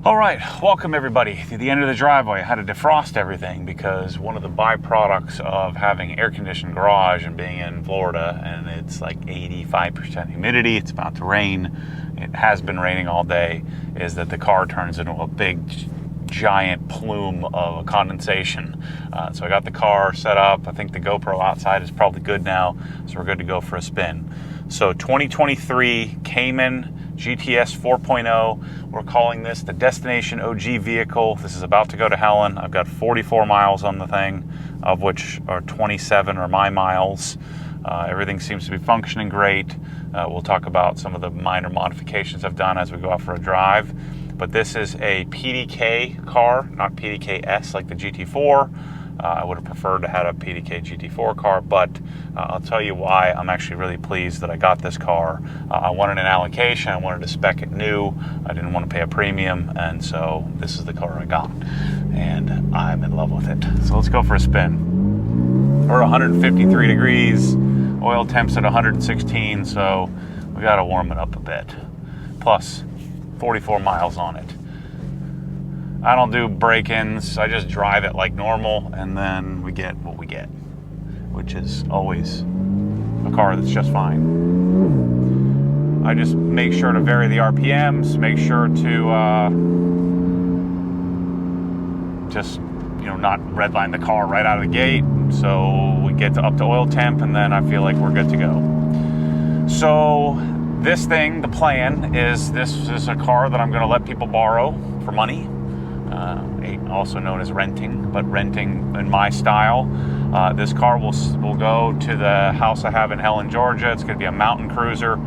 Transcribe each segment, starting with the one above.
All right, welcome everybody to the end of the driveway. I had to defrost everything because one of the byproducts of having air-conditioned garage and being in Florida, and it's like 85% humidity, it's about to rain, it has been raining all day, is that the car turns into a big giant plume of condensation. So I got the car set up. I think the GoPro outside is probably good now, so we're good to go for a spin. So 2023 Cayman GTS 4.0, we're calling this the Destination OG vehicle. This is about to go to Helen. I've got 44 miles on the thing, of which are 27 are my miles. Everything seems to be functioning great. We'll talk about some of the minor modifications I've done as we go out for a drive. But this is a PDK car, not PDKS like the GT4. I would have preferred to have a PDK GT4 car, but I'll tell you why I'm actually really pleased that I got this car. I wanted an allocation, I wanted to spec it new, I didn't want to pay a premium, and so this is the car I got, and I'm in love with it. So let's go for a spin. We're 153 degrees, oil temps at 116, so we got to warm it up a bit. Plus 44 miles on it. I don't do break-ins, I just drive it like normal, and then we get what we get, which is always a car that's just fine. I just make sure to vary the RPMs, make sure to just, not redline the car right out of the gate, so we get up to oil temp, and then I feel like we're good to go. So this thing, the plan is, this is a car that I'm going to let people borrow for money. Also known as renting, but renting in my style. This car will go to the house I have in Helen, Georgia. It's going to be a mountain cruiser,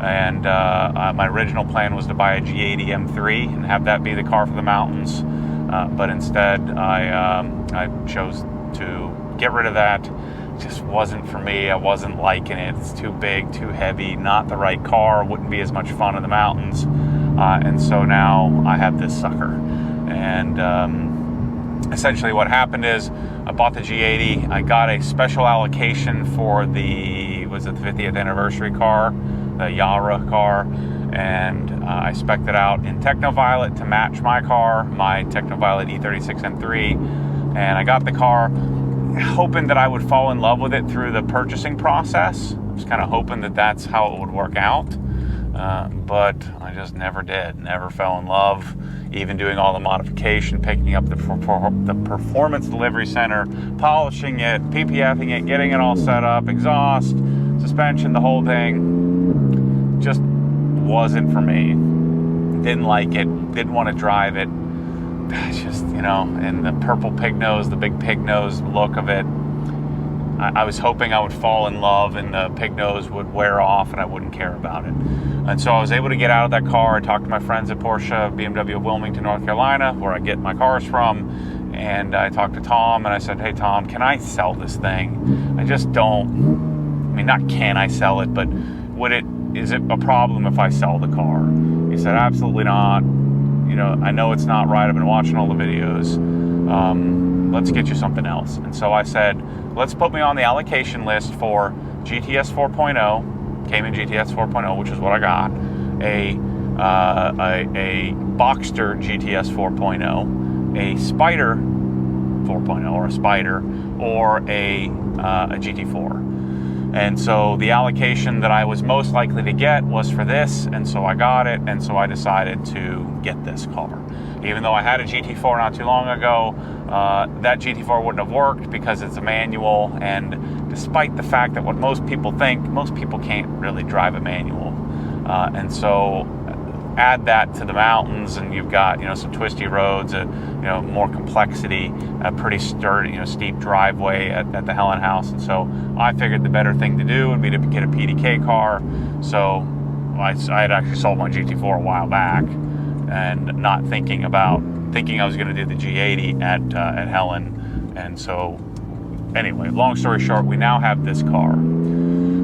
and my original plan was to buy a G80 M3 and have that be the car for the mountains, but instead I chose to get rid of that. It just wasn't for me. I wasn't liking it. It's too big, too heavy, not the right car, wouldn't be as much fun in the mountains, and so now I have this sucker. And essentially what happened is I bought the G80. I got a special allocation for the 50th anniversary car, the Yara car, and I spec'd it out in Techno Violet to match my car, my Techno Violet E36 M3, and I got the car hoping that I would fall in love with it through the purchasing process. I was kind of hoping that that's how it would work out, but I just never did, never fell in love. Even doing all the modification, picking up the performance delivery center, polishing it, PPFing it, getting it all set up, exhaust, suspension, the whole thing, just wasn't for me. Didn't like it, didn't want to drive it. Just, and the purple pig nose, the big pig nose look of it, I was hoping I would fall in love and the pig nose would wear off and I wouldn't care about it. And so I was able to get out of that car. I talked to my friends at Porsche, BMW of Wilmington, North Carolina, where I get my cars from. And I talked to Tom and I said, hey Tom, can I sell this thing? I just don't, not can I sell it, but is it a problem if I sell the car? He said, absolutely not. I know it's not right. I've been watching all the videos. Let's get you something else. And so I said, let's put me on the allocation list for GTS 4.0, Cayman GTS 4.0, which is what I got, a Boxster GTS 4.0, a Spider 4.0, or a Spider, or a GT4. And so the allocation that I was most likely to get was for this, and so I got it, and so I decided to get this car. Even though I had a GT4 not too long ago, that GT4 wouldn't have worked because it's a manual, and despite the fact that what most people think, most people can't really drive a manual. And so add that to the mountains and you've got, some twisty roads, more complexity, a pretty sturdy, steep driveway at the Helen house. And so I figured the better thing to do would be to get a PDK car. So I had actually sold my GT4 a while back and not thinking I was going to do the G80 at Helen. And so anyway, long story short, we now have this car.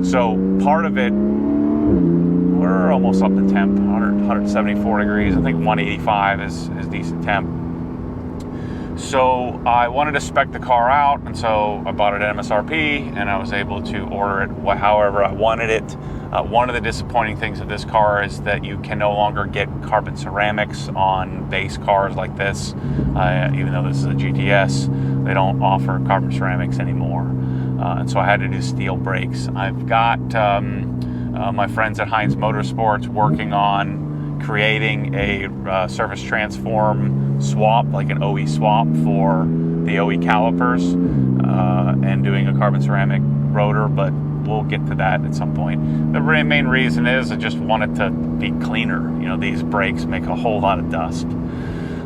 So part of it, we're almost up to temp, 174 degrees. I think 185 is decent temp. So I wanted to spec the car out, and so I bought it at MSRP, and I was able to order it however I wanted it. One of the disappointing things of this car is that you can no longer get carbon ceramics on base cars like this. Even though this is a GTS, they don't offer carbon ceramics anymore. And so I had to do steel brakes. I've got my friends at Heinz Motorsports working on creating a surface transform swap, like an OE swap for the OE calipers, and doing a carbon ceramic rotor, but we'll get to that at some point. The main reason is I just want it to be cleaner. You know, these brakes make a whole lot of dust.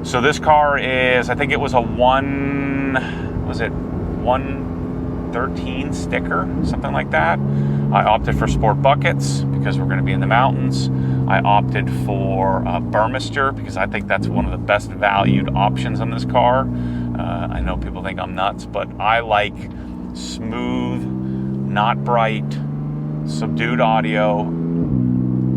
So this car is, I think it was a 113 sticker, something like that. I opted for sport buckets because we're going to be in the mountains. I opted for Burmester because I think that's one of the best valued options on this car. I know people think I'm nuts, but I like smooth, not bright, subdued audio.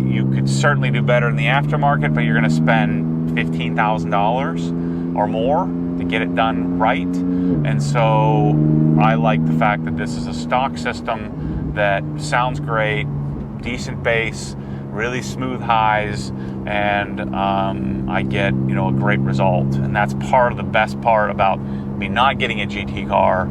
You could certainly do better in the aftermarket, but you're going to spend $15,000 or more to get it done right. And so I like the fact that this is a stock system that sounds great, decent bass, really smooth highs, and I get, you know, a great result. And that's part of the best part about me not getting a GT car.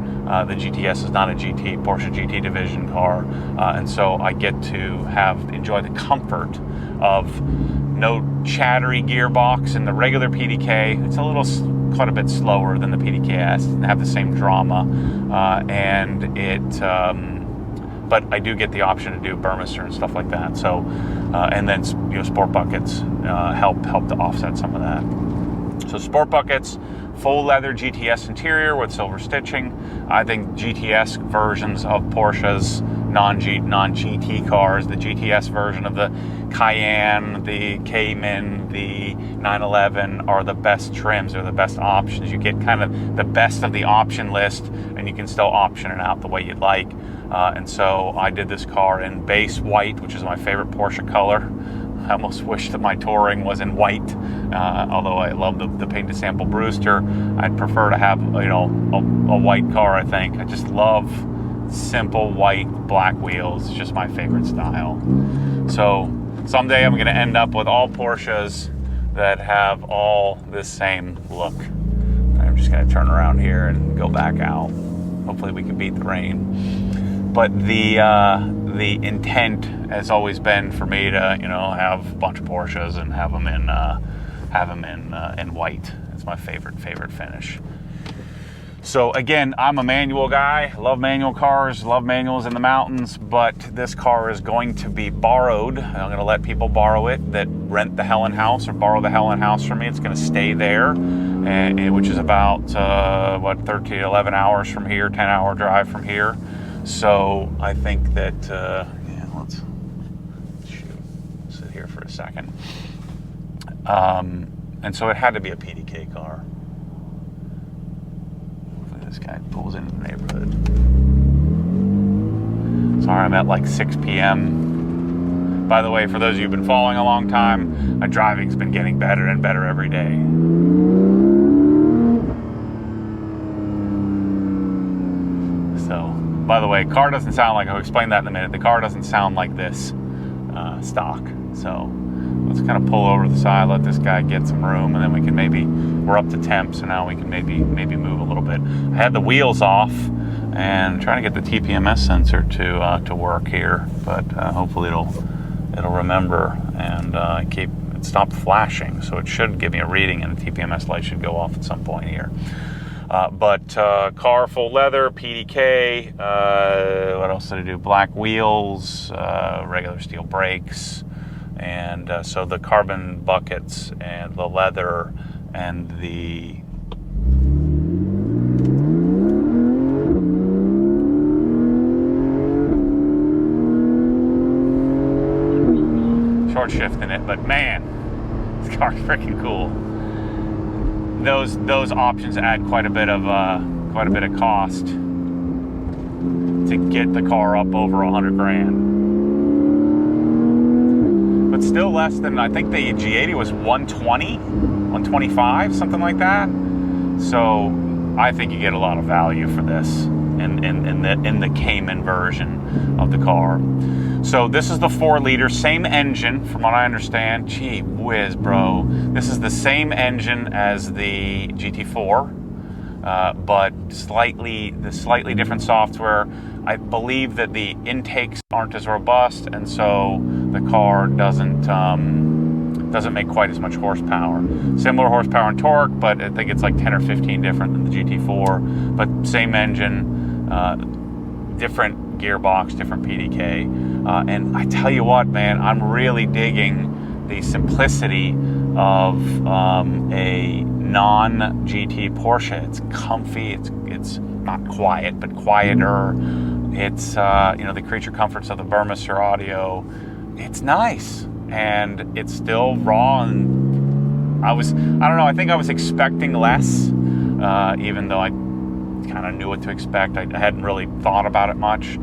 The GTS is not a Porsche GT division car, and so I get to enjoy the comfort of no chattery gearbox in the regular PDK. It's quite a bit slower than the PDKS. It doesn't have the same drama, but I do get the option to do Burmester and stuff like that. So, and then, you know, sport buckets help to offset some of that. So sport buckets, full leather GTS interior with silver stitching. I think GTS versions of Porsche's non-GT cars, the GTS version of the Cayenne, the Cayman, the 911 are the best trims, or the best options. You get kind of the best of the option list, and you can still option it out the way you'd like. And so I did this car in base white, which is my favorite Porsche color. I almost wish that my Touring was in white, although I love the painted sample Brewster. I'd prefer to have, you know, a white car. I think I just love simple white black wheels. It's just my favorite style. So someday I'm going to end up with all Porsches that have all this same look. I'm just going to turn around here and go back out. Hopefully we can beat the rain. But the intent has always been for me to, you know, have a bunch of Porsches and have them in white. It's my favorite finish. So again, I'm a manual guy. Love manual cars. Love manuals in the mountains. But this car is going to be borrowed. I'm going to let people borrow it that rent the Helen house or borrow the Helen house from me. It's going to stay there, which is about 13, 11 hours from here, 10-hour drive from here. So I think that, let's sit here for a second. And so it had to be a PDK car. Hopefully this guy pulls into the neighborhood. Sorry, I'm at like 6 p.m. By the way, for those of you who've been following a long time, my driving's been getting better and better every day. So, by the way, car doesn't sound like, I'll explain that in a minute. The car doesn't sound like this stock. So let's kind of pull over to the side, let this guy get some room, and then we can we're up to temp, so now we can maybe move a little bit. I had the wheels off and trying to get the TPMS sensor to work here, but hopefully it'll remember and it stopped flashing, so it should give me a reading, and the TPMS light should go off at some point here. But car full leather, PDK, what else did I do? Black wheels, regular steel brakes, and so the carbon buckets and the leather and the short shifting it, but man, this car's freaking cool. Those options add quite a bit of cost to get the car up over $100 grand. But still less than, I think the G80 was 120, 125, something like that. So I think you get a lot of value for this. in the Cayman version of the car. So this is the 4-liter, same engine from what I understand. Gee whiz, bro. This is the same engine as the GT4, but slightly different software. I believe that the intakes aren't as robust, and so the car doesn't make quite as much horsepower. Similar horsepower and torque, but I think it's like 10 or 15 different than the GT4. But same engine, different gearbox, different PDK. And I tell you what, man, I'm really digging the simplicity of a non-GT Porsche. It's comfy. It's not quiet, but quieter. It's the creature comforts of the Burmester audio. It's nice. And it's still raw, and I don't know, I think I was expecting less, even though I kind of knew what to expect. I hadn't really thought about it much,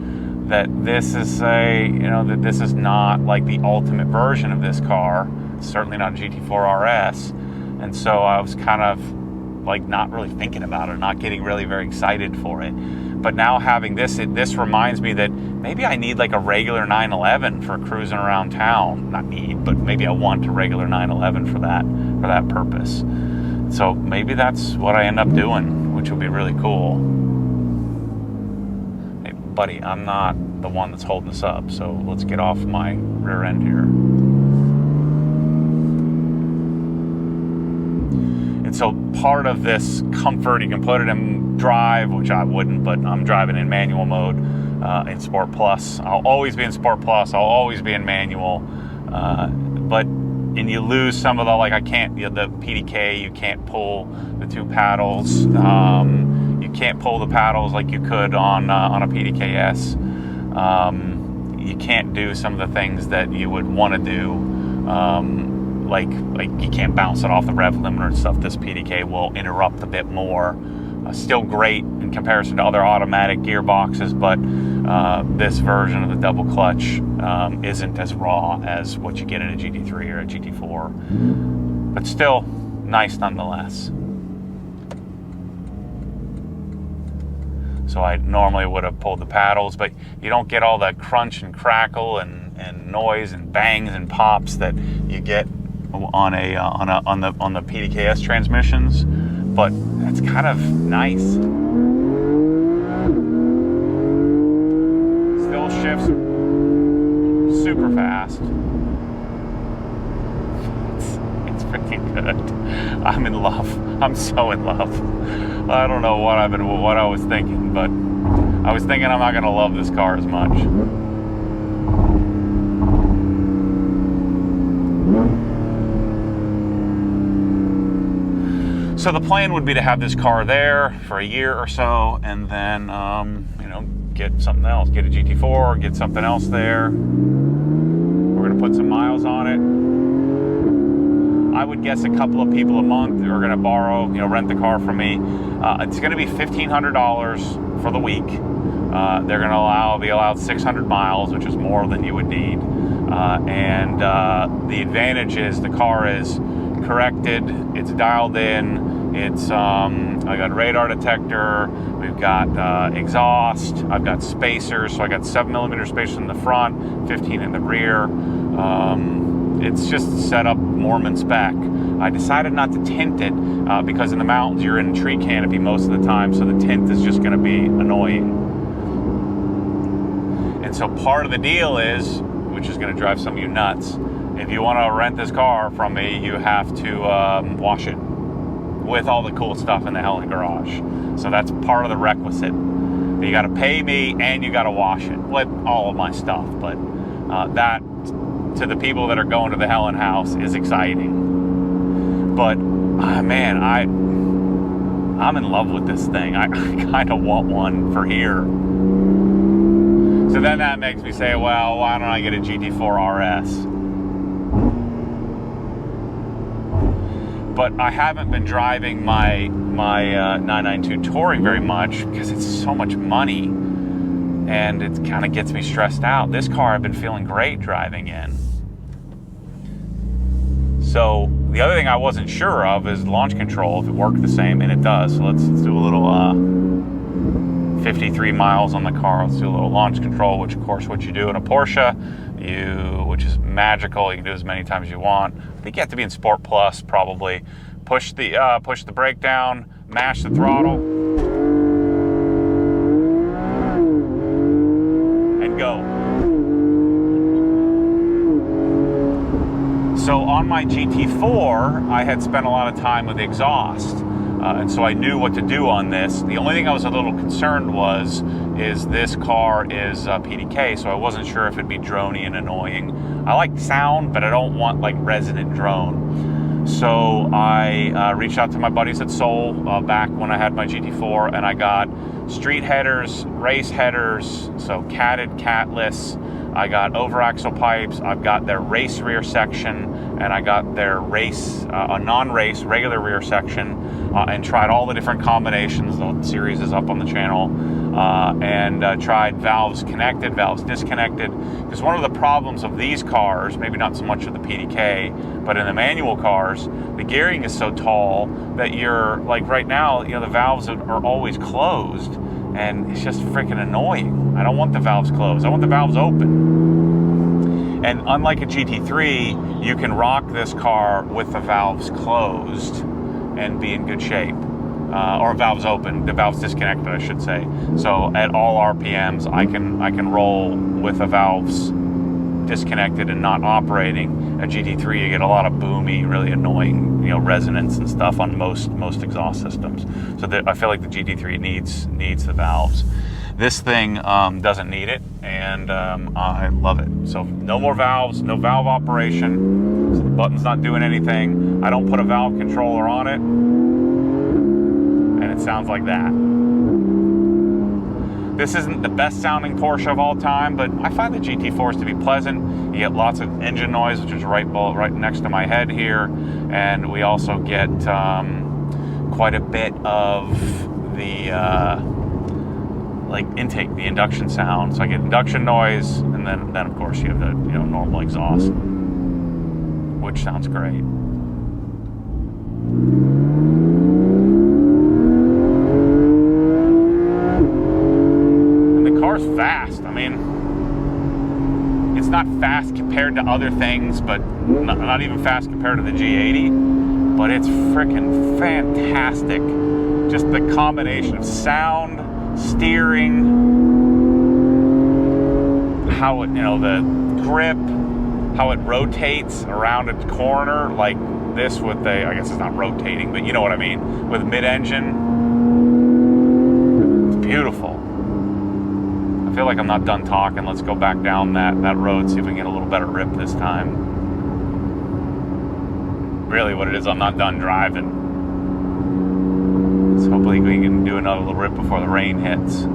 that this is that this is not like the ultimate version of this car. It's certainly not a GT4 RS. And so I was kind of like not really thinking about it, not getting really very excited for it. But now having this, this reminds me that maybe I need like a regular 911 for cruising around town. Not need, but maybe I want a regular 911 for that purpose. So maybe that's what I end up doing, which would be really cool. Hey, buddy, I'm not the one that's holding this up, so let's get off my rear end here. And so part of this comfort, you can put it in drive, which I wouldn't, but I'm driving in manual mode in Sport Plus. I'll always be in Sport Plus. I'll always be in manual. And you lose some of the, like I can't, the PDK, you can't pull the 2 paddles. You can't pull the paddles like you could on a PDKS. You can't do some of the things that you would want to do. Like you can't bounce it off the rev limiter and stuff. This PDK will interrupt a bit more. Still great in comparison to other automatic gearboxes, but this version of the double clutch isn't as raw as what you get in a GT3 or a GT4, but still nice nonetheless. So I normally would have pulled the paddles, but you don't get all that crunch and crackle and noise and bangs and pops that you get on the PDKS transmissions, but that's kind of nice. Still shifts super fast. It's freaking good. I'm in love. I'm so in love. I don't know what I was thinking, but I was thinking I'm not going to love this car as much. So the plan would be to have this car there for a year or so, and then get something else, get a GT4, get something else there. We're going to put some miles on it. I would guess a couple of people a month are going to borrow, rent the car from me. It's going to be $1,500 for the week. They're going to be allowed 600 miles, which is more than you would need. And the advantage is the car is corrected, it's dialed in, it's I got radar detector, we've got exhaust, I've got spacers, so I got 7mm spacers in the front, 15 in the rear. It's just set up Mormon spec. I decided not to tint it because in the mountains you're in tree canopy most of the time, so the tint is just going to be annoying. And so part of the deal is, which is going to drive some of you nuts, if you want to rent this car from me, you have to wash it with all the cool stuff in the Helen garage. So that's part of the requisite. You got to pay me and you got to wash it with all of my stuff. But that, to the people that are going to the Helen house, is exciting. But man, I'm in love with this thing. I kind of want one for here. So then that makes me say, well, why don't I get a GT4 RS? But I haven't been driving my 992 Touring very much because it's so much money, and it kind of gets me stressed out. This car I've been feeling great driving in. So the other thing I wasn't sure of is launch control, if it worked the same, and it does. So let's do a little 53 miles on the car. Let's do a little launch control, which of course what you do in a Porsche, which is magical. You can do as many times as you want. I think you have to be in Sport Plus probably. Push the brake down, mash the throttle, and go. So on my GT4, I had spent a lot of time with the exhaust, and so I knew what to do on this. The only thing I was a little concerned is this car is PDK, so I wasn't sure if it'd be droney and annoying. I like sound, but I don't want like resonant drone. So I reached out to my buddies at Soul back when I had my GT4, and I got street headers, race headers, so catted, catless. I got overaxle pipes, I've got their race rear section, and I got their race, a non-race regular rear section, and tried all the different combinations. The series is up on the channel, and tried valves connected, valves disconnected, because one of the problems of these cars, maybe not so much of the PDK, but in the manual cars, the gearing is so tall that you're, like right now, the valves are always closed, and it's just freaking annoying. I don't want the valves closed, I want the valves open. And unlike a GT3, you can rock this car with the valves closed and be in good shape. Or valves open, the valves disconnected, I should say. So at all RPMs, I can roll with the valves disconnected and not operating. A GT3, you get a lot of boomy, really annoying, resonance and stuff on most exhaust systems. So I feel like the GT3 needs the valves. This thing doesn't need it, and I love it. So no more valves, no valve operation. So the button's not doing anything. I don't put a valve controller on it, and it sounds like that. This isn't the best sounding Porsche of all time, but I find the GT4s to be pleasant. You get lots of engine noise, which is right next to my head here, and we also get quite a bit of the intake, the induction sound. So I get induction noise, and then of course you have the normal exhaust, which sounds great. Car's fast. I mean, it's not fast compared to other things, but not even fast compared to the G80, but it's freaking fantastic. Just the combination of sound, steering, how it, the grip, how it rotates around its corner, like this with I guess it's not rotating, but you know what I mean, with mid-engine. It's beautiful. I feel like I'm not done talking. Let's go back down that road, see if we can get a little better rip this time. Really what it is, I'm not done driving. So hopefully we can do another little rip before the rain hits.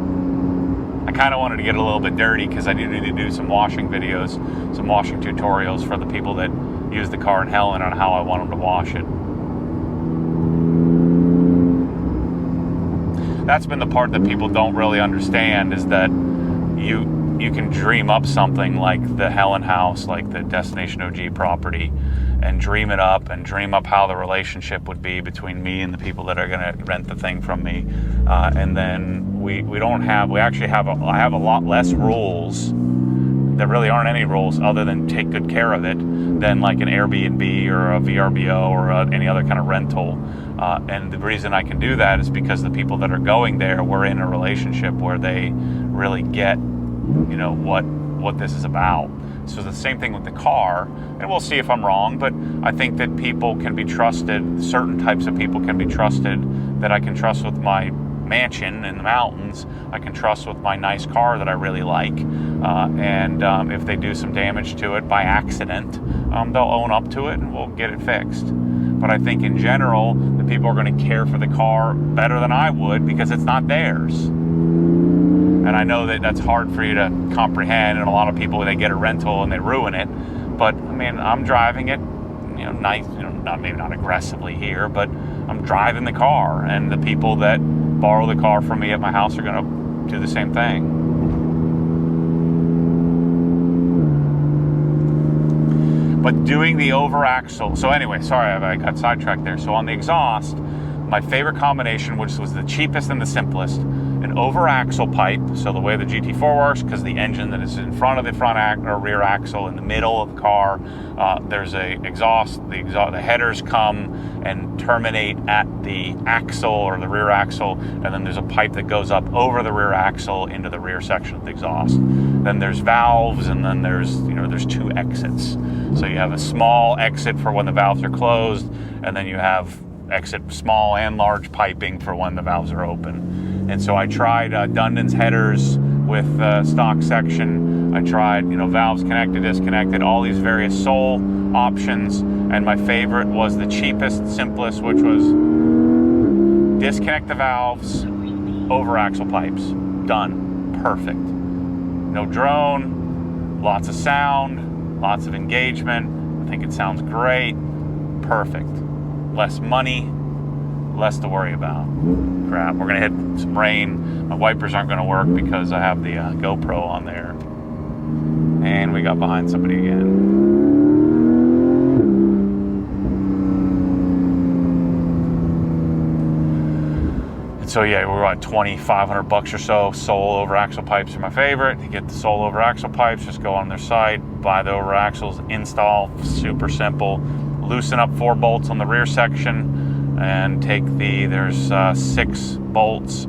I kind of wanted to get a little bit dirty because I needed to do some washing videos, some washing tutorials for the people that use the car in Helen on how I want them to wash it. That's been the part that people don't really understand, is that you can dream up something like the Helen house, like the Destination OG property, and dream it up and dream up how the relationship would be between me and the people that are going to rent the thing from me. And then I have a lot less rules. There really aren't any rules other than take good care of it than like an Airbnb or a VRBO or any other kind of rental. And the reason I can do that is because the people that are going there, we're in a relationship where they really get, what this is about. So the same thing with the car, and we'll see if I'm wrong, but I think that people can be trusted, certain types of people can be trusted, that I can trust with my mansion in the mountains. I can trust with my nice car that I really like, and if they do some damage to it by accident, they'll own up to it and we'll get it fixed. But I think in general, the people are going to care for the car better than I would because it's not theirs. And I know that that's hard for you to comprehend, and a lot of people, they get a rental and they ruin it. But I mean, I'm driving it, nice, maybe not aggressively here, but I'm driving the car, and the people that borrow the car from me at my house are going to do the same thing. But doing the overaxle, so anyway, sorry, I got sidetracked there. So on the exhaust, my favorite combination, which was the cheapest and the simplest, an over axle pipe. So the way the GT4 works, because the engine that is in front of the rear axle in the middle of the car, there's a exhaust. The headers come and terminate at the axle or the rear axle, and then there's a pipe that goes up over the rear axle into the rear section of the exhaust. Then there's valves, and then there's two exits. So you have a small exit for when the valves are closed, and then you have exit small and large piping for when the valves are open. And so I tried Dundon's headers with stock section. I tried, valves connected, disconnected, all these various sole options. And my favorite was the cheapest, simplest, which was disconnect the valves, over axle pipes. Done. Perfect. No drone, lots of sound, lots of engagement. I think it sounds great. Perfect. Less money, less to worry about. Crap, we're gonna hit some rain. My wipers aren't gonna work because I have the GoPro on there. And we got behind somebody again. And so yeah, we're about $2,500 or so. Sole over axle pipes are my favorite. You get the sole over axle pipes, just go on their site, buy the over axles, install, super simple. Loosen up 4 bolts on the rear section and take there's 6 nuts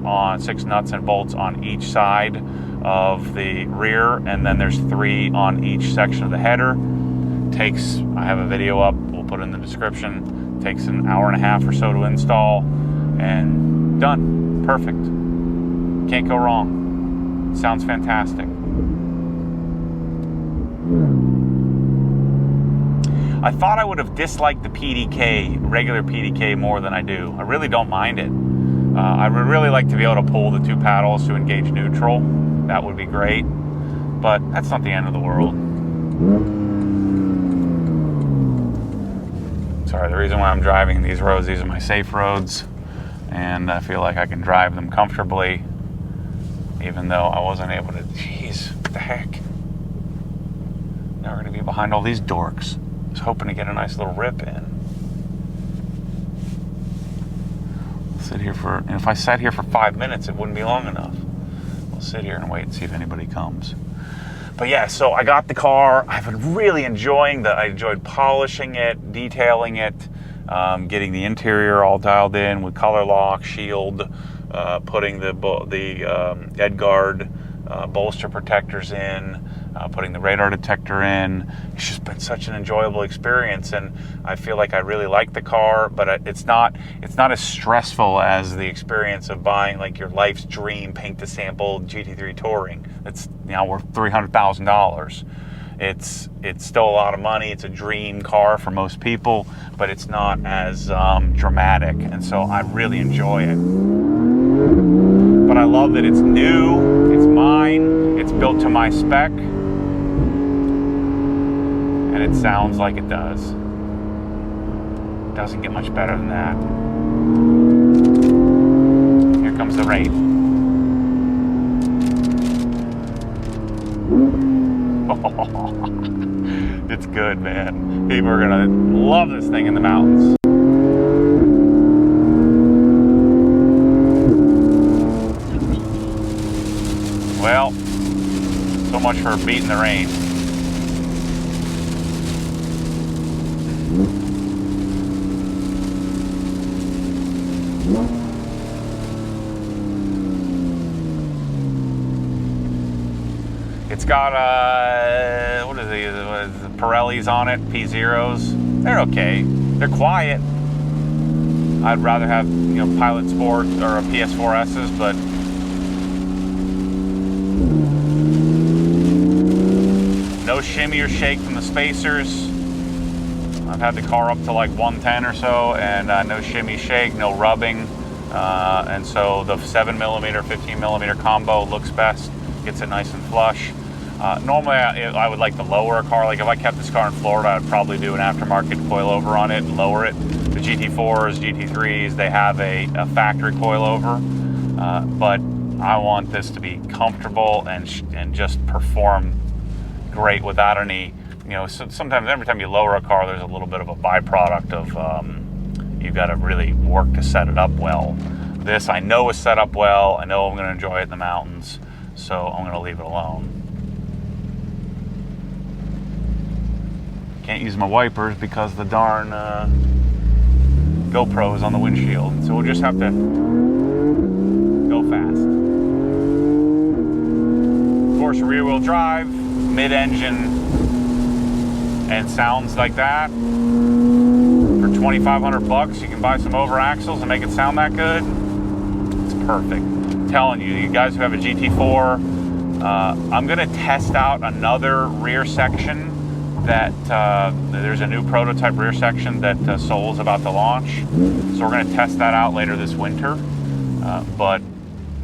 and bolts on each side of the rear, and then there's 3 on each section of the header. I have a video up, we'll put it in the description. Takes an hour and a half or so to install, and done. Perfect. Can't go wrong. Sounds fantastic. I thought I would have disliked the PDK, regular PDK, more than I do. I really don't mind it. I would really like to be able to pull the 2 paddles to engage neutral. That would be great, but that's not the end of the world. Sorry, the reason why I'm driving these roads, these are my safe roads, and I feel like I can drive them comfortably, even though I wasn't able to. Jeez, what the heck? Now we're going to be behind all these dorks. I was hoping to get a nice little rip in. Sit here and if I sat here for 5 minutes, it wouldn't be long enough. We'll sit here and wait and see if anybody comes. But yeah, so I got the car. I've been really enjoying I enjoyed polishing it, detailing it, getting the interior all dialed in with color lock, shield, putting the Edguard bolster protectors in, putting the radar detector in. It's just been such an enjoyable experience, and I feel like I really like the car, but it's not as stressful as the experience of buying like your life's dream paint to sample GT3 Touring. It's now worth $300,000. It's still a lot of money. It's a dream car for most people, but it's not as dramatic, and so I really enjoy it. But I love that it's new, it's mine, it's built to my spec, and it sounds like it does. It doesn't get much better than that. Here comes the rain. It's good, man. People are gonna love this thing in the mountains. Well, so much for beating the rain. It's got what is the Pirellis on it, P0s. They're okay. They're quiet. I'd rather have Pilot Sport or a PS4S's, but no shimmy or shake from the spacers. I've had the car up to like 110 or so, and no shimmy shake, no rubbing, and so the 7mm, 15mm combo looks best. Gets it nice and flush. Normally, I would like to lower a car. Like if I kept this car in Florida, I'd probably do an aftermarket coilover on it and lower it. The GT4s, GT3s, they have a factory coilover, but I want this to be comfortable and just perform great without any. Sometimes every time you lower a car, there's a little bit of a byproduct of you've got to really work to set it up well. This I know is set up well. I know I'm going to enjoy it in the mountains, so I'm going to leave it alone. Can't use my wipers because the darn GoPro is on the windshield, so we'll just have to go fast. Of course, rear-wheel drive, mid-engine, and sounds like that. For $2,500 you can buy some over axles and make it sound that good. It's perfect. I'm telling you, you guys who have a GT4, I'm gonna test out another rear section that there's a new prototype rear section that Sol's about to launch. So we're gonna test that out later this winter. But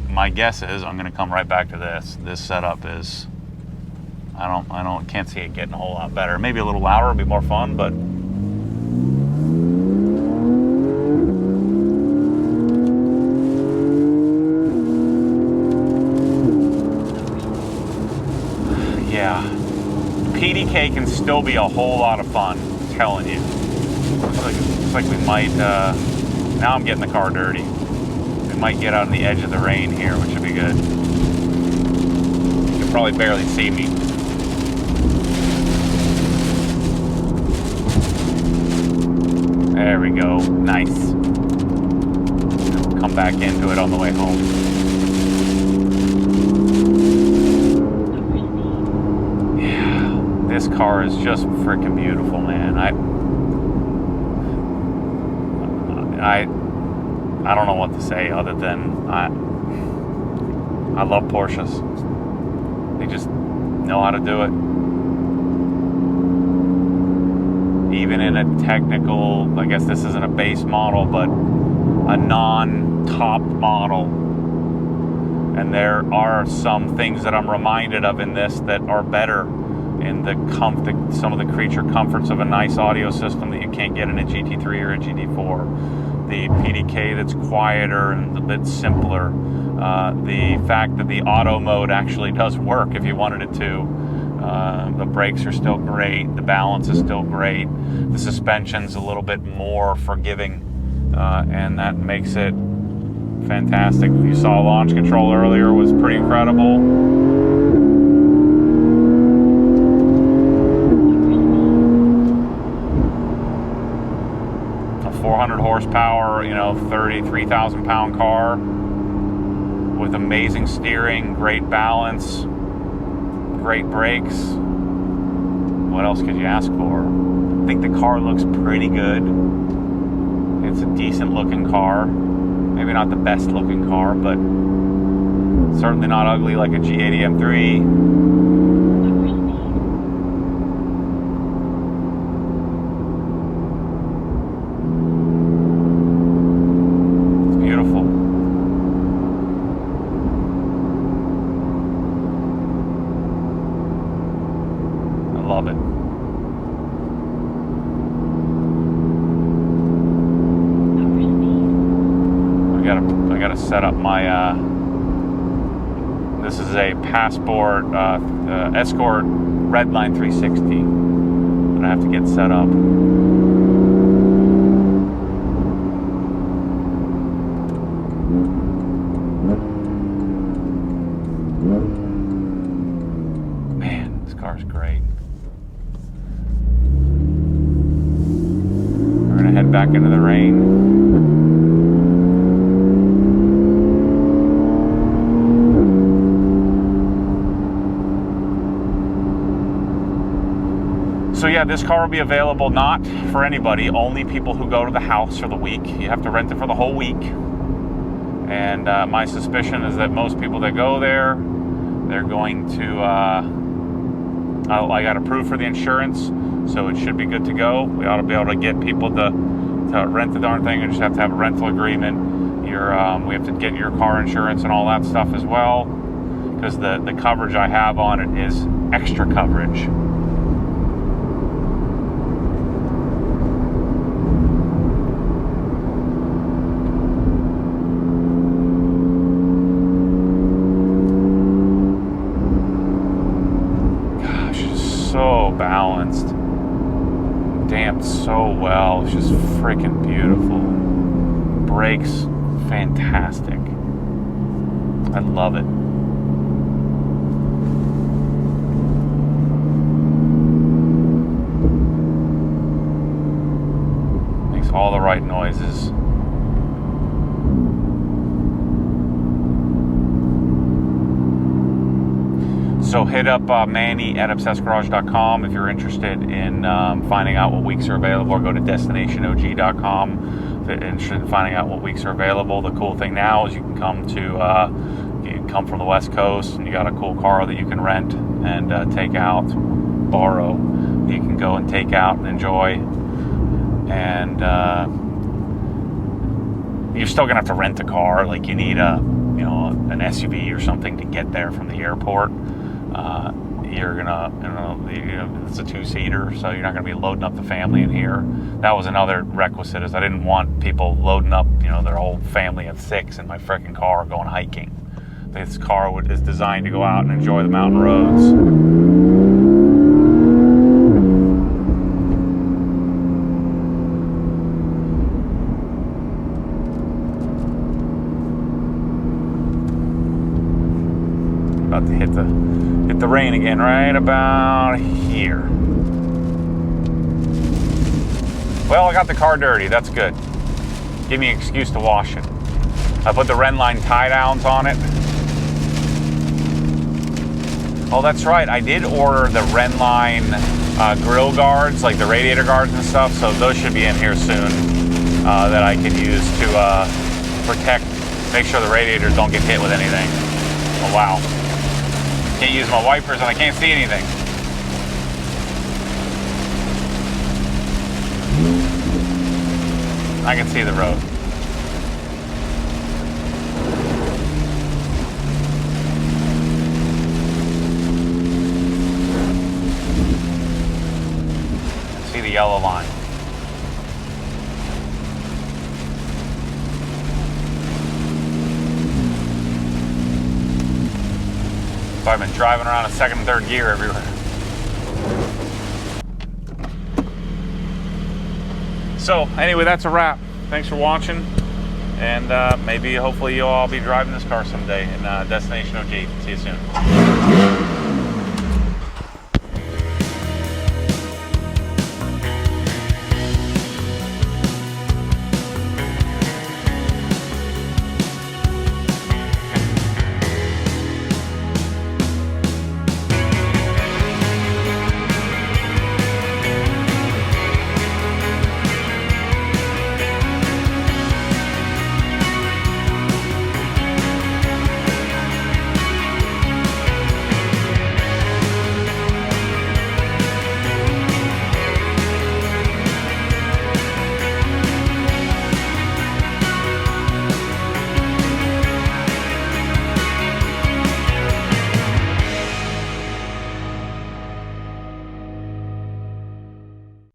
my guess is I'm gonna come right back to this. This setup is, can't see it getting a whole lot better. Maybe a little louder would be more fun, but yeah, PDK can still be a whole lot of fun, I'm telling you. Looks like we might, now I'm getting the car dirty. We might get out on the edge of the rain here, which would be good. You can probably barely see me. There we go, nice. Come back into it on the way home. Yeah, this car is just freaking beautiful, man. I don't know what to say other than I love Porsches. They just know how to do it. Even in a technical, I guess this isn't a base model, but a non-top model. And there are some things that I'm reminded of in this that are better in some of the creature comforts of a nice audio system that you can't get in a GT3 or a GT4. The PDK that's quieter and a bit simpler. The fact that the auto mode actually does work if you wanted it to. The brakes are still great. The balance is still great. The suspension's a little bit more forgiving, and that makes it fantastic. You saw launch control earlier, was pretty incredible. A 400 horsepower, 33,000 pound car with amazing steering, great balance, great brakes. What else could you ask for? I think the car looks pretty good. It's a decent looking car. Maybe not the best looking car, but certainly not ugly like a G80 M3. It's beautiful. I love it. I gotta set up my, this is a Passport Escort Redline 360 that I have to get set up. Man, this car's great. We're gonna head back into the rain. So yeah, this car will be available not for anybody, only people who go to the house for the week. You have to rent it for the whole week. And my suspicion is that most people that go there, they're going to, I got approved for the insurance, so it should be good to go. We ought to be able to get people to rent the darn thing. You just have to have a rental agreement. We have to get your car insurance and all that stuff as well, because the coverage I have on it is extra coverage. So balanced, damped so well. It's just freaking beautiful. Brakes fantastic. I love it. Makes all the right noises. So hit up Manny at obsessedgarage.com if you're interested in finding out what weeks are available, or go to destinationog.com if you're interested in finding out what weeks are available. The cool thing now is you can come from the West Coast, and you got a cool car that you can rent and take out, borrow. You can go and take out and enjoy. And you're still gonna have to rent a car. Like, you need an SUV or something to get there from the airport. It's a 2-seater, so you're not going to be loading up the family in here. That was another requisite, is I didn't want people loading up, their whole family of 6 in my freaking car going hiking. This car is designed to go out and enjoy the mountain roads. About to hit the rain again right about here. Well, I got the car dirty. That's good. Give me an excuse to wash it. I put the Renline tie downs on it. Oh, that's right. I did order the Renline grill guards, like the radiator guards and stuff. So those should be in here soon that I can use to protect, make sure the radiators don't get hit with anything. Oh, wow. Can't use my wipers and I can't see anything. I can see the road. See the yellow line. So I've been driving around in 2nd and 3rd gear everywhere. So anyway, that's a wrap. Thanks for watching, and hopefully you'll all be driving this car someday in Destination OG. See you soon.